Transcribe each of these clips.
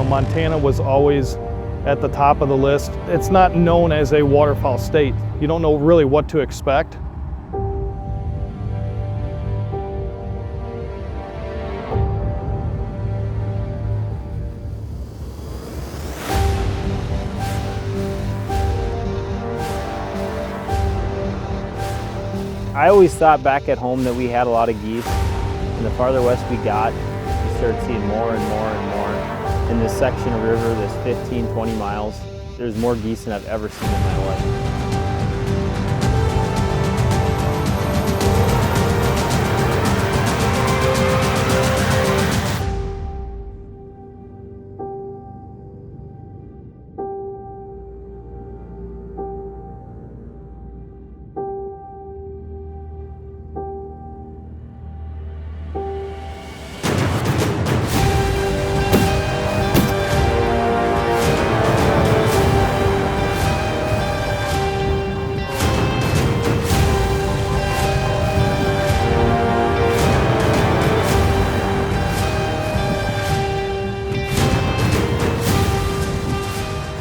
Montana was always at the top of the list. It's not known as a waterfowl state. You don't know really what to expect. I always thought back at home that we had a lot of geese, and the farther west we got, we started seeing more and more and more. In this section of river, this 15, 20 miles, there's more geese than I've ever seen in my life.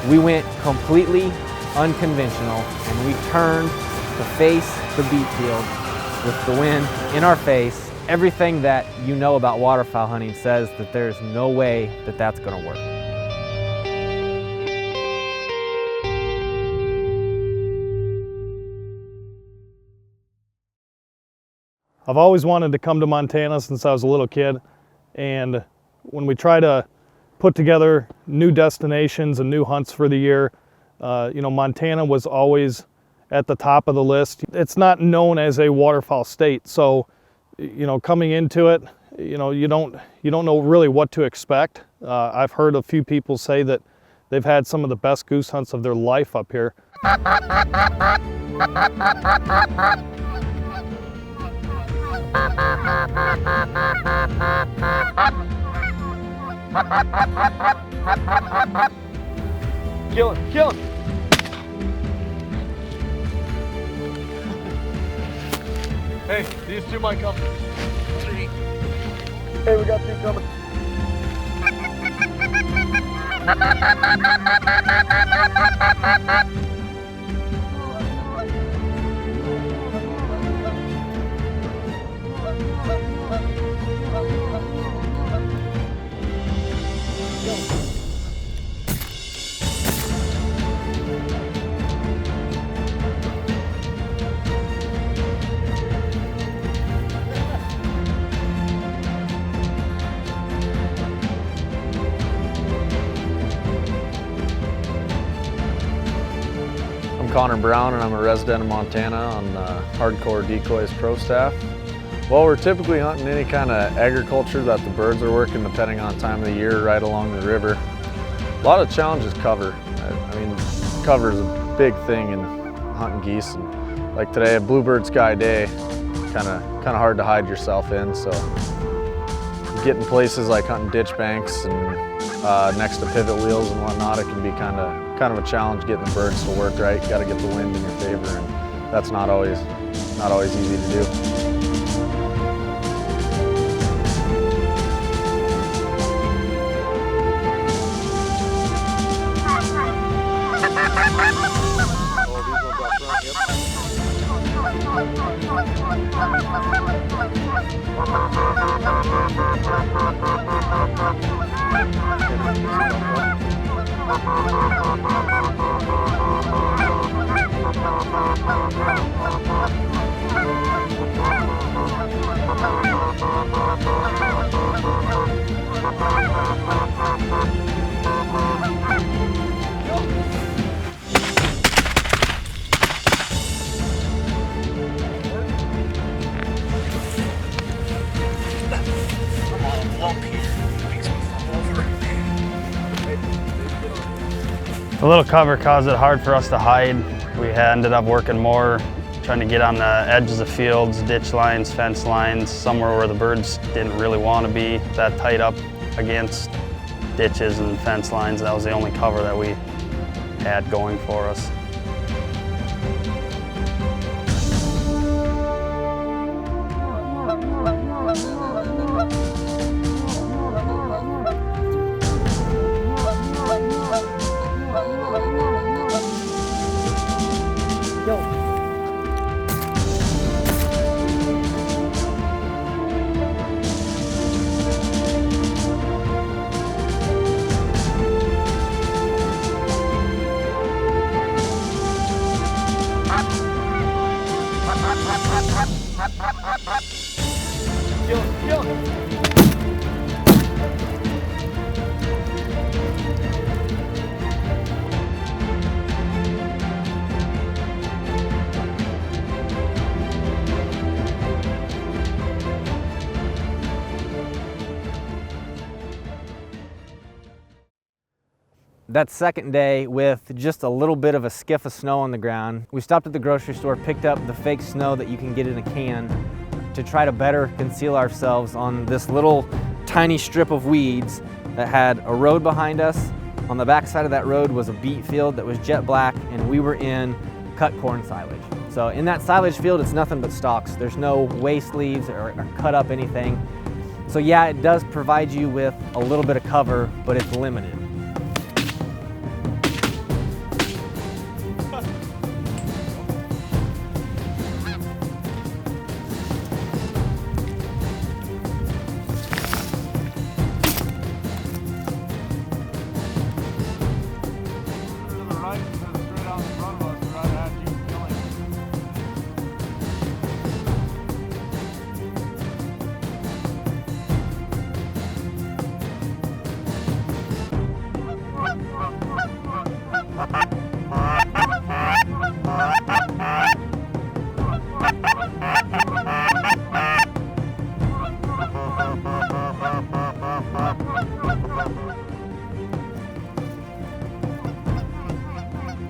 We went completely unconventional, and we turned to face the beet field with the wind in our face. Everything that you know about waterfowl hunting says that there's no way that that's going to work. I've always wanted to come to Montana since I was a little kid, and when we try to put together new destinations and new hunts for the year, Montana was always at the top of the list. It's not known as a waterfowl state, so coming into it, you don't know really what to expect. I've heard a few people say that they've had some of the best goose hunts of their life up here. Kill him, kill him! Hey, these two might come. 3. Hey, we got 2 coming. I'm Connor Brown, and I'm a resident of Montana on Hardcore Decoys Pro staff. Well, we're typically hunting any kind of agriculture that the birds are working, depending on time of the year, right along the river. A lot of challenges cover. I mean, cover is a big thing in hunting geese. And like today, a bluebird sky day, kind of hard to hide yourself in. So getting places like hunting ditch banks and next to pivot wheels and whatnot, it can be kind of a challenge getting the birds to work right. You got to get the wind in your favor, and that's not always easy to do. The little cover caused it hard for us to hide. We ended up working more, trying to get on the edges of fields, ditch lines, fence lines, somewhere where the birds didn't really want to be that tight up against ditches and fence lines. That was the only cover that we had going for us. That second day, with just a little bit of a skiff of snow on the ground, we stopped at the grocery store, picked up the fake snow that you can get in a can to try to better conceal ourselves on this little tiny strip of weeds that had a road behind us. On the back side of that road was a beet field that was jet black, and we were in cut corn silage. So in that silage field, it's nothing but stalks. There's no waste leaves or cut up anything. So yeah, it does provide you with a little bit of cover, but it's limited.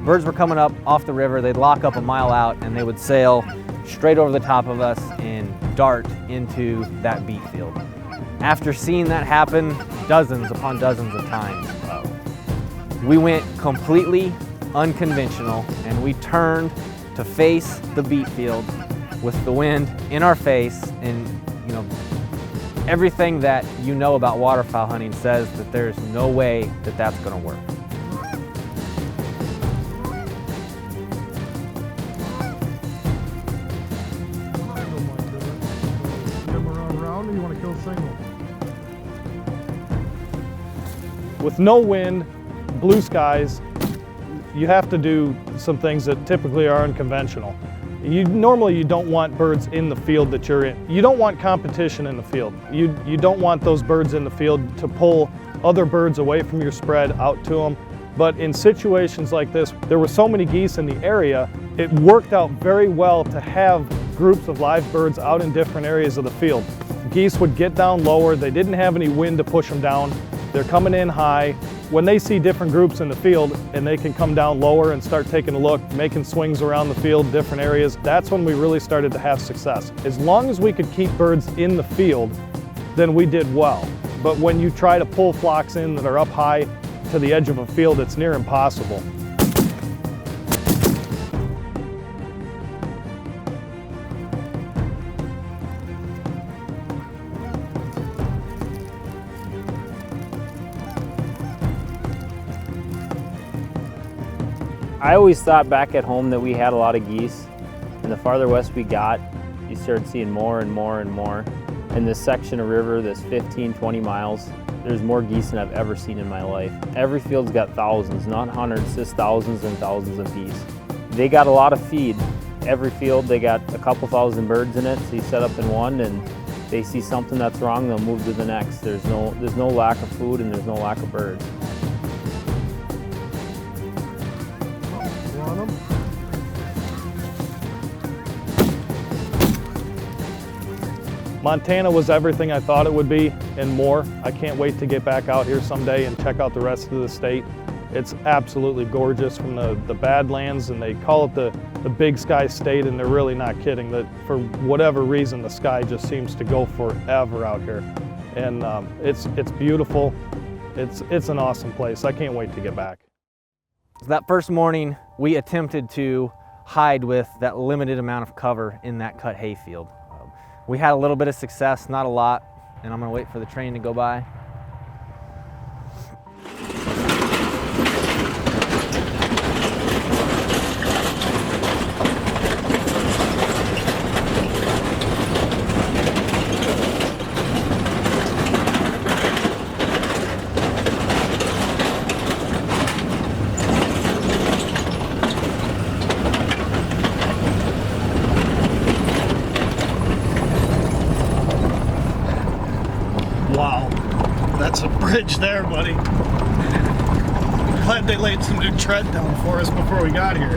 Birds were coming up off the river, they'd lock up a mile out, and they would sail straight over the top of us and dart into that beet field. After seeing that happen dozens upon dozens of times, we went completely unconventional, and we turned to face the beet field with the wind in our face. And you know, everything that you know about waterfowl hunting says that there's no way that that's going to work. With no wind, blue skies, you have to do some things that typically are unconventional. Normally you don't want birds in the field that you're in. You don't want competition in the field. You don't want those birds in the field to pull other birds away from your spread out to them. But in situations like this, there were so many geese in the area, it worked out very well to have groups of live birds out in different areas of the field. Geese would get down lower, they didn't have any wind to push them down. They're coming in high. When they see different groups in the field and they can come down lower and start taking a look, making swings around the field, different areas, that's when we really started to have success. As long as we could keep birds in the field, then we did well. But when you try to pull flocks in that are up high to the edge of a field, it's near impossible. I always thought back at home that we had a lot of geese, and the farther west we got, you started seeing more and more and more. In this section of river, this 15, 20 miles, there's more geese than I've ever seen in my life. Every field's got thousands, not hundreds, just thousands and thousands of geese. They got a lot of feed. Every field, they got a couple thousand birds in it, so you set up in one and they see something that's wrong, they'll move to the next. There's no lack of food and there's no lack of birds. Montana was everything I thought it would be and more. I can't wait to get back out here someday and check out the rest of the state. It's absolutely gorgeous from the Badlands, and they call it the Big Sky State, and they're really not kidding. That for whatever reason, the sky just seems to go forever out here. And it's beautiful. It's an awesome place. I can't wait to get back. That first morning, we attempted to hide with that limited amount of cover in that cut hay field. We had a little bit of success, not a lot, and I'm gonna wait for the train to go by. Wow, that's a bridge there, buddy. Glad they laid some new tread down for us before we got here.